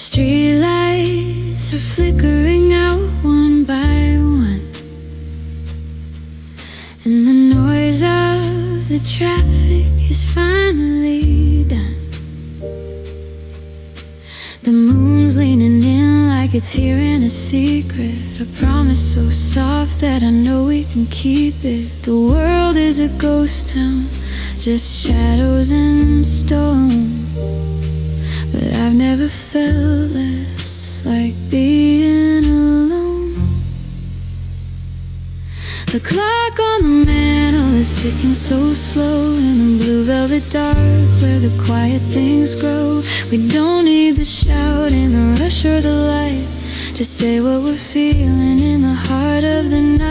streetlights are flickering out one by one, and the noise of the traffic is finally done. The moon's leaning in like it's hearing a secret, a promise so soft that I know we can keep it. The world is a ghost town, just shadows and stone, but I've never felt less like being alone. The clock on the mantle is ticking so slow in the blue velvet dark where the quiet things grow. We don't need the shouting, the rush or the light, just say what we're feeling in the heart of the night.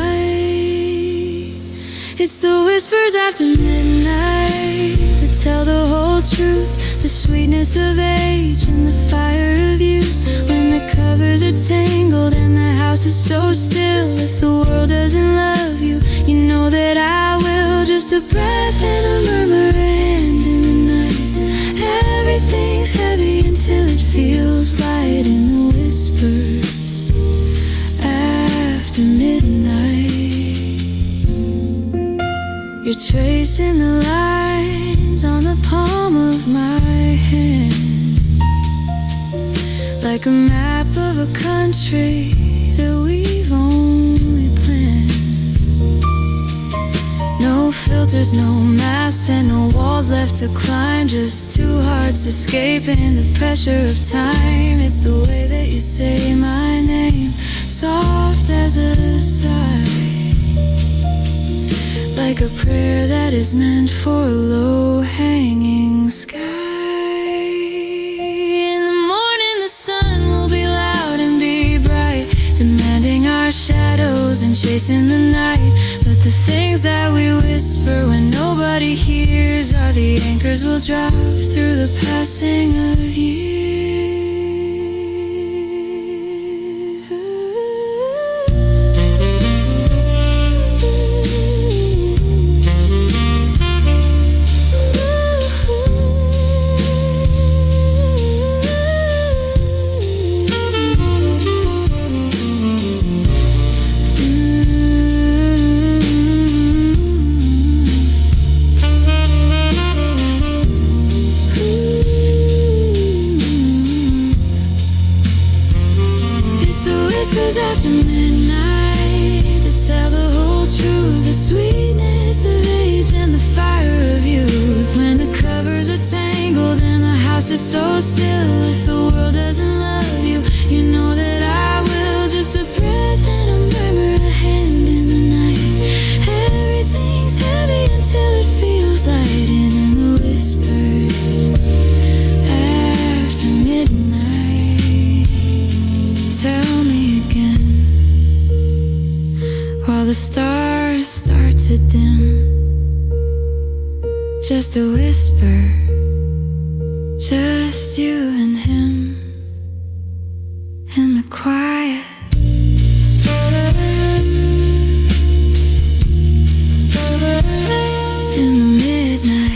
It's the whispers after midnight that tell the whole truth, the sweetness of age and the fire of youth. When the covers are tangled and the house is so still, if the world doesn't love you, you know that I will. Just a breath and a murmur, and in the night everything's heavy until it feels light in the whispers after midnight. You're tracing the lines on the palm of my hand, like a map of a country that we've only planned. No filters, no masks, and no walls left to climb, just two hearts escaping the pressure of time. It's the way that you say my name, soft as a sigh, like a prayer that is meant for a low-hanging sky. In the morning the sun will be loud and be bright, demanding our shadows and chasing the night. But the things that we whisper when nobody hears are the anchors we'll drop through the passing of years. Whispers after midnight that tell the whole truth, the sweetness of age and the fire of youth. When the covers are tangled and the house is so still, if the world doesn't love you, you know that I will. Just a breath and a murmur, a hand in the night. Everything's heavy until it feels light in the whispers after midnight. Tell me again, while the stars start to dim, just a whisper, just you and him in the quiet. In the midnight.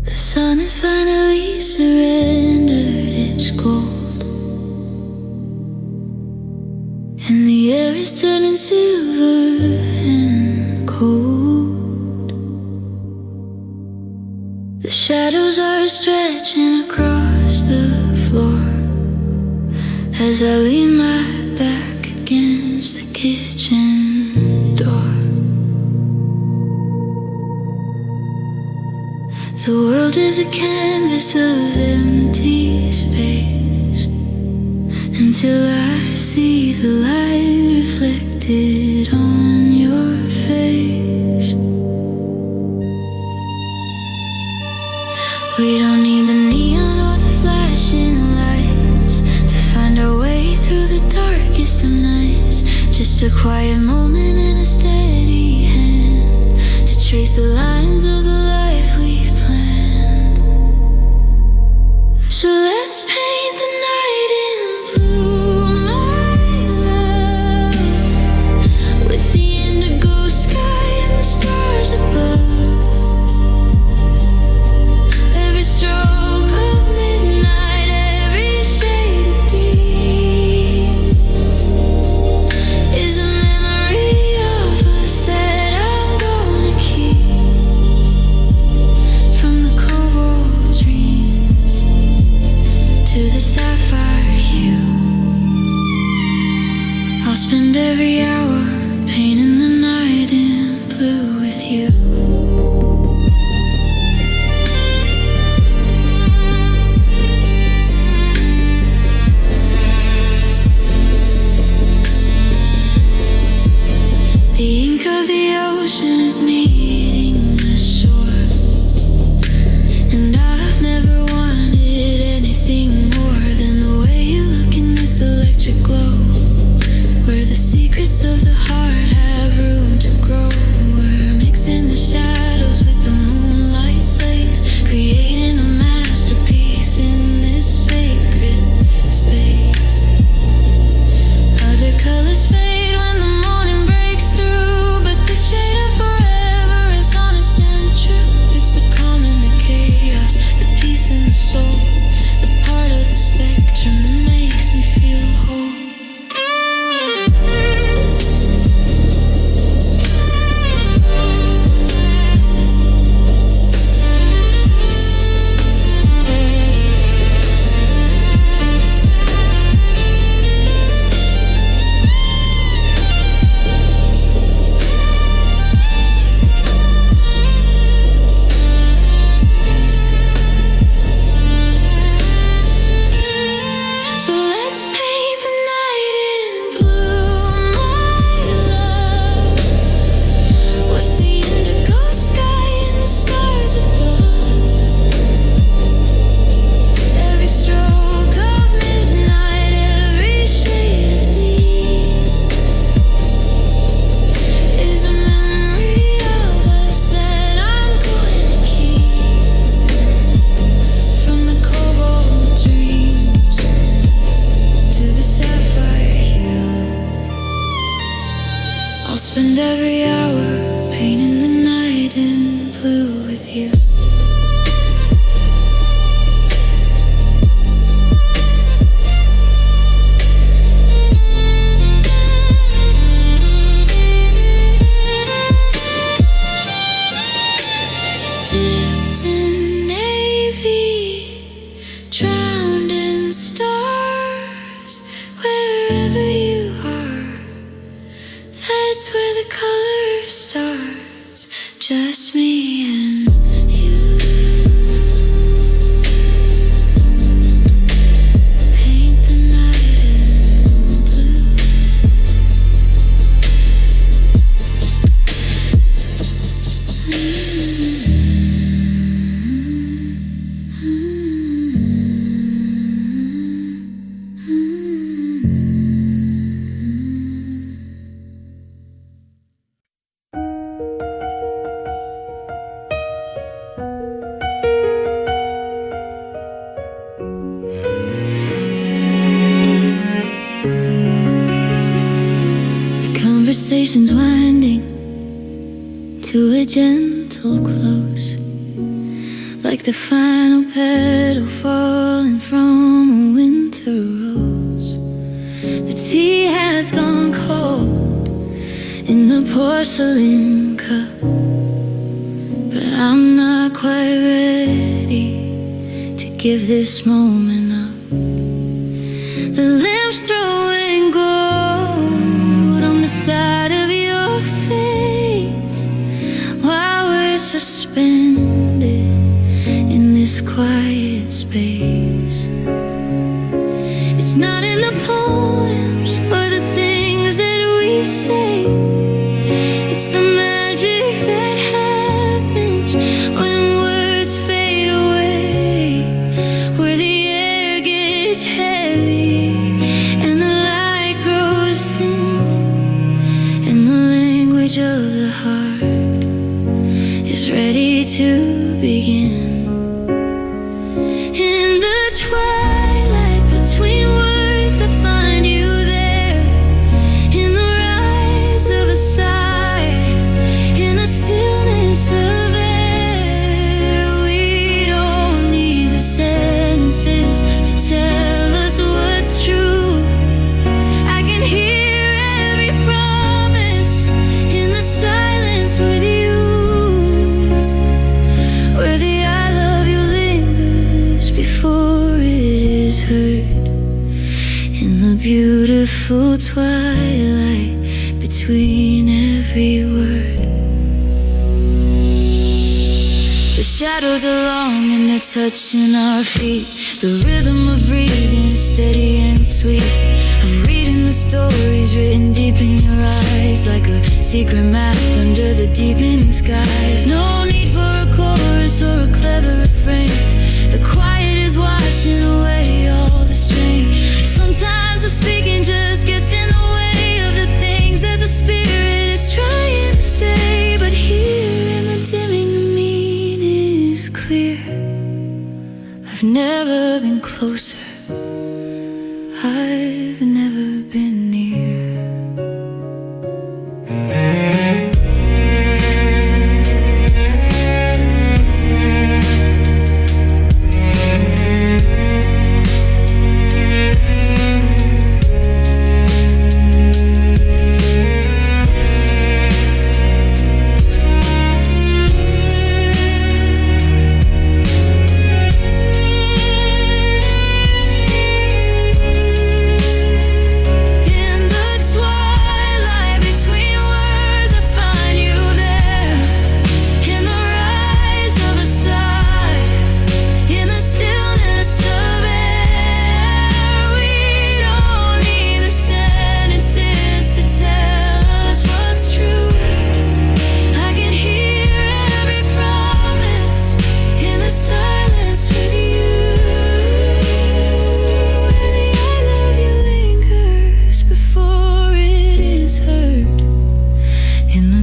The sun has finally surrendered its gold, and the air is turning silver and cold. The shadows are stretching across the floor as I lean my back against the kitchen door. The world is a canvas of empty space until I see the light reflected on your We don't need the neon or the flashing lights to find our way through the darkest of nights. Just a quiet moment and a steady hand to trace the lines of the life we've planned. So let's paint the night in blue, my love, with the indigo sky and the stars above. Every stroke of midnight, every shade of deep is a memory of us that I'm gonna keep. From the cobalt dreams to the sapphire hue, I'll spend every hour painting the night in blue with you. The ink of the ocean is meeting the shore, and I've never wanted anything more than the way you look in this electric glow, where the secrets of the heart have room to grow. We're mixing the shadows with the moonlight's lace, creating a masterpiece in this sacred space. Other colors fade when the morning breaks through, but the shade of forever is honest and true. It's the calm in the chaos, the peace in the soul, the part of the spectrum that makes me feel whole. So let's paint the night in blue, my love, with the indigo sky and the stars above. Every stroke of midnight, every shade of deep is a memory of us that I'm going to keep. From the cobalt dreams to the sapphire hue, I'll spend every hour painting the night in blue with you. Dipped in navy, drowned in stars, wherever you are, that's where the color starts. Just me and you. Paint the night in blue. Conversation's winding to a gentle close, like the final petal falling from a winter rose. The tea has gone cold in the porcelain cup, but I'm not quite ready to give this moment up. The lamps throwing gold on the side of your face, while we're suspended in this quiet space. It's not in the poems or the things that we say, it's the magic that happens when words fade away. voyage of the heart is ready to begin. In the twilight between words, I find you there. In the rise of a sigh, in the stillness of air. We don't need the sentences to tell us what's true. I can hear every promise in the silence with you, where the I love you lingers before it is heard. In the beautiful twilight between every word. The shadows are long and they're touching our feet. The rhythm of breathing is steady and sweet. I'm reading the stories written deep in your eyes, like a secret map under the deepening skies. No need for a chorus or a clever refrain. The quiet is washing away all the strain. Sometimes the speaking just gets in the way of the things that the spirit is trying to say. But here in the dimming, the meaning is clear. I've never been closer, I've never been near.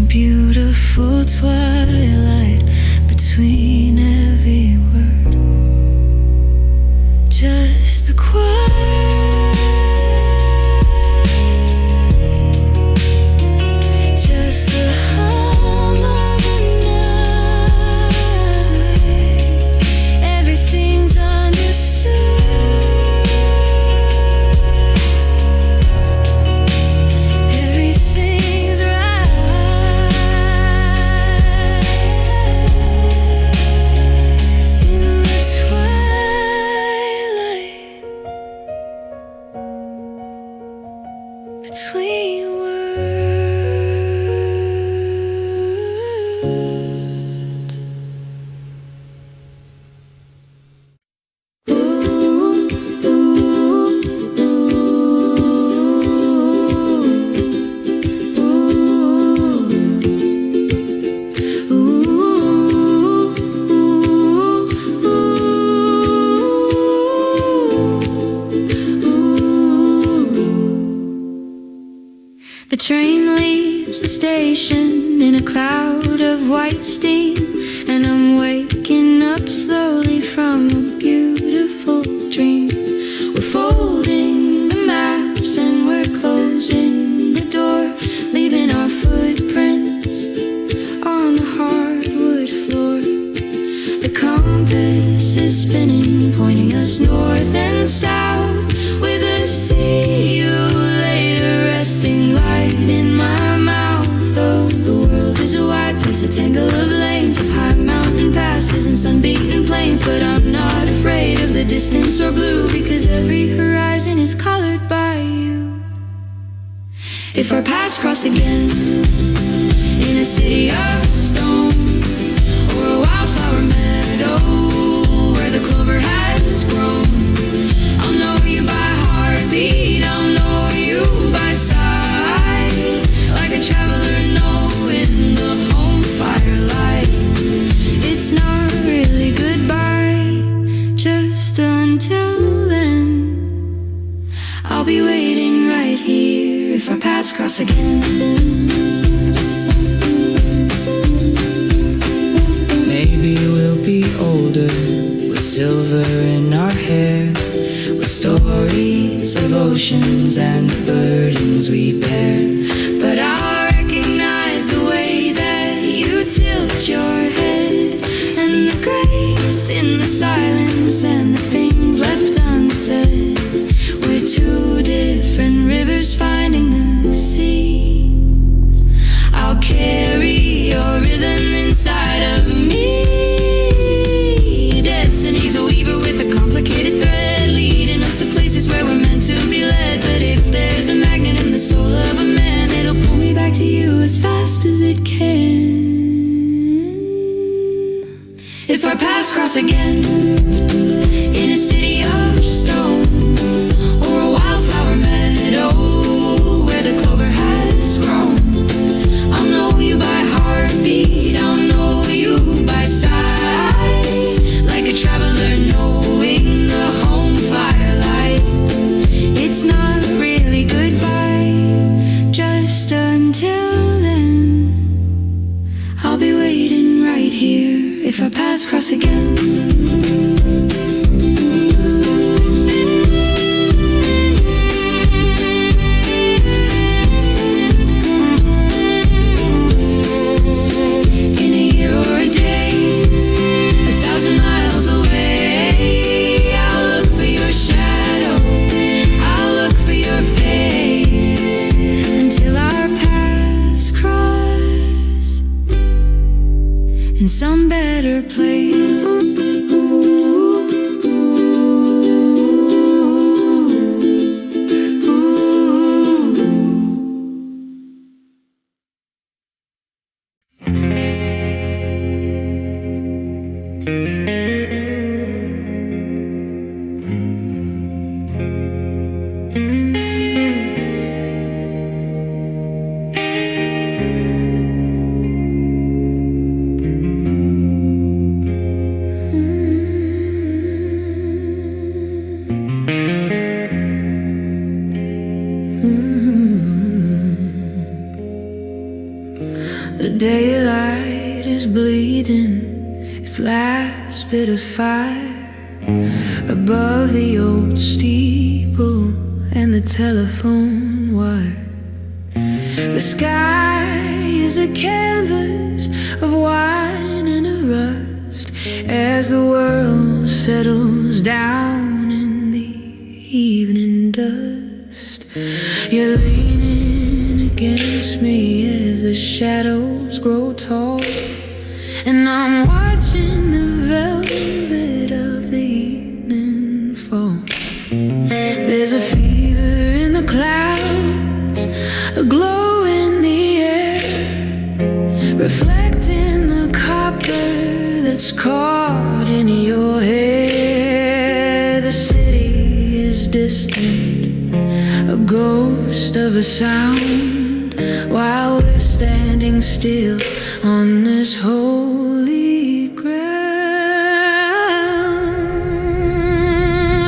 Beautiful twilight between every word. Just the quiet, just the hum of the night. Everything's understood. Everything's right. Between words. Ooh, ooh, ooh, ooh, The train leaves the station in a cloud of white steam, and I'm waking up slowly from a beautiful dream. We're folding the maps and we're closing the door, leaving our footprints on the hardwood floor. The compass is spinning, pointing us north and south, with a see you later resting light in my mouth. Though the world is a wide place, a tangle of lanes, of high mountain passes and sun-beaten plains. But I'm not afraid of the distance or blue, because every horizon is colored by you. If our paths cross again in a city of stone, or a wildflower meadow where the clover has grown, I'll know you by heartbeat, I'll know you by sight, like a traveler knowing the home firelight. It's not really goodbye, just until then. I'll be waiting right here if our paths cross again. the silence and the things left unsaid. We're two different rivers finding the sea. I'll carry your rhythm inside of me. Destiny's a weaver with a complicated thread, leading us to places where we're meant to be led. But if there's a magnet in the soul of a man, it'll pull me back to you as fast as it can. If our paths cross again in a city of stone, or a wildflower meadow where the clover has grown, I'll know you by heartbeat, I'll know you by sight, like a traveler knowing the home firelight. It's not really goodbye, just until then. I'll be waiting right here if our paths cross again. In some better place. The daylight is bleeding its last bit of fire above the old steeple and the telephone wire. The sky is a canvas of wine and a rust as the world settles down in the evening dust. You're leaning against me as the shadows grow tall, and I'm watching the velvet of the evening fall. There's a fever in the clouds, a glow in the air, reflecting the copper that's caught in your hair. The city is distant, a ghost of a sound, while we're standing still on this holy ground.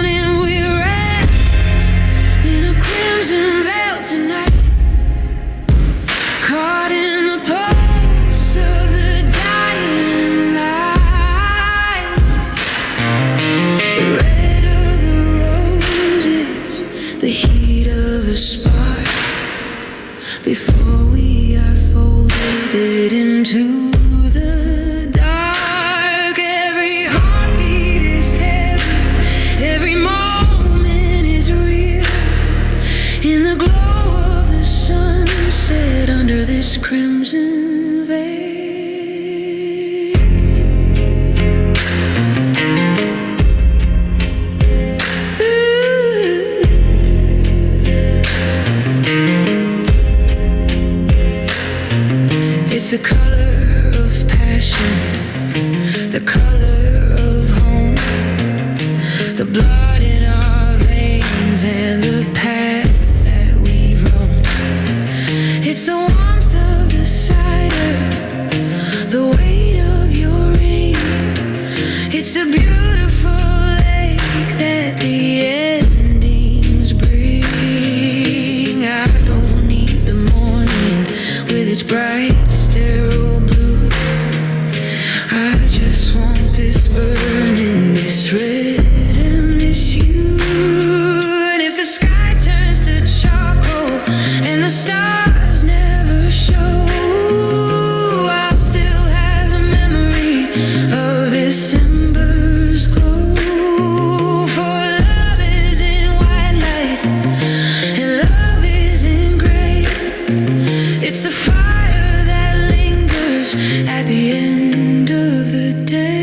And we're wrapped in a crimson veil tonight, caught in the pulse of the dying light. The red of the roses, the heat of a spark, before we are folded into the dark. Every heartbeat is heavy, every moment is real, in the glow of the sunset under this crimson veil. It's the color of passion, the color of home, the blood in our veins and the path that we've roamed. It's the warmth of the cider, the weight of your rain. It's a beautiful lake that the endings bring. I don't need the morning with its bright sterile blue. I just want this burning, this red and this hue. And if the sky turns to charcoal and the stars never show, I'll still have the memory of this ember's glow. at the end of the day.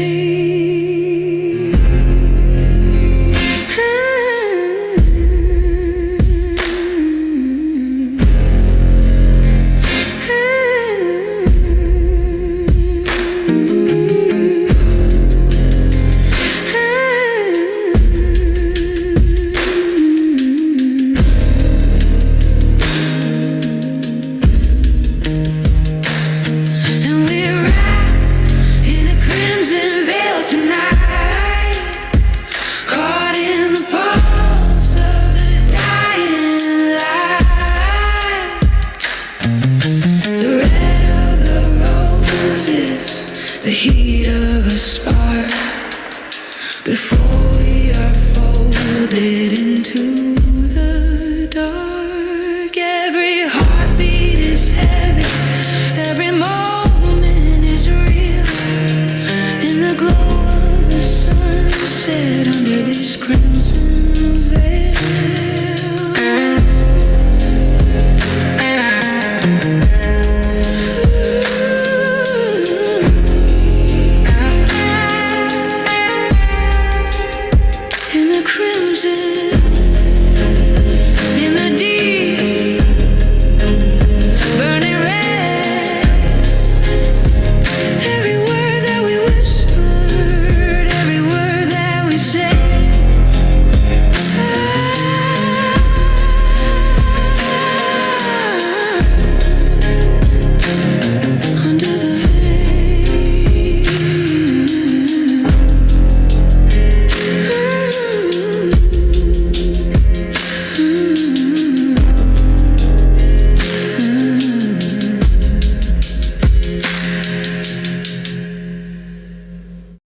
The heat of a spark before we are folded into